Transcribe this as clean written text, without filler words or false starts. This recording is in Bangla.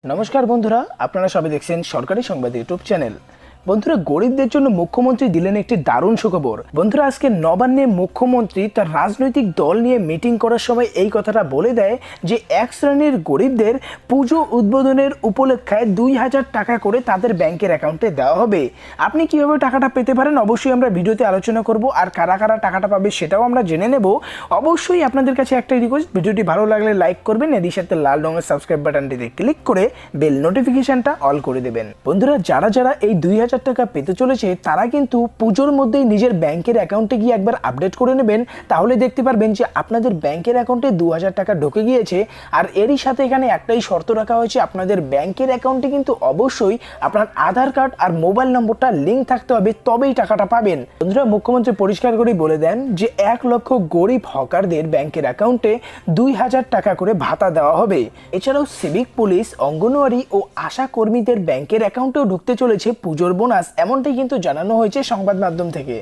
নমস্কার বন্ধুরা, আপনারা সবাই দেখছেন সরকারি সংবাদ ইউটিউব চ্যানেল। বন্ধুরা, গরিবদের জন্য মুখ্যমন্ত্রী দিলেন একটি দারুণ সুখবর। বন্ধুরা, আজকে নবান্নে মুখ্যমন্ত্রী তার রাজনৈতিক দল নিয়ে মিটিং করার সময় এই কথাটা বলে দেয় যে এক শ্রেণীর গরিবদের পুজো উদ্বোধনের উপলক্ষে 2000 টাকা করে তাদের ব্যাংকের অ্যাকাউন্টে দেওয়া হবে। আপনি কিভাবে টাকাটা পেতে পারেন অবশ্যই আমরা ভিডিওতে আলোচনা করব, আর কারা কারা টাকাটা পাবে সেটাও আমরা জেনে নেব। অবশ্যই আপনাদের কাছে একটাই রিকোয়েস্ট, ভিডিওটি ভালো লাগলে লাইক করবেন, এর সাথে লাল রঙের সাবস্ক্রাইব বাটনটিতে ক্লিক করে বেল নোটিফিকেশনটা অল করে দেবেন। বন্ধুরা, যারা যারা এই 2000 টাকা পেতে চলেছে তারা কিন্তু পুজোর মধ্যেই নিজের ব্যাংকের অ্যাকাউন্টে গিয়ে একবার আপডেট করে নেবেন, তাহলে দেখতে পারবেন যে আপনাদের ব্যাংকের অ্যাকাউন্টে 2000 টাকা ঢুকে গিয়েছে। আর এরই সাথে এখানে একটাই শর্ত রাখা হয়েছে, আপনাদের ব্যাংকের অ্যাকাউন্টে কিন্তু অবশ্যই আপনার আধার কার্ড আর মোবাইল নম্বরটা লিঙ্ক থাকতে হবে, তবেই টাকাটা পাবেন। বন্ধুরা, মুখ্যমন্ত্রী পরিষ্কার করেই বলে দেন যে 1 লক্ষ গরিব হকারদের ব্যাংকের অ্যাকাউন্টে 2000 টাকা করে ভাতা দেওয়া হবে। এছাড়াও সিভিক পুলিশ, অঙ্গনওয়াড়ি ও আশা কর্মীদের ব্যাংকের অ্যাকাউন্টেও ঢুকতে চলেছে পুজোর বোনাস, এমনটাই কিন্তু জানানো হয়েছে সংবাদ মাধ্যম থেকে।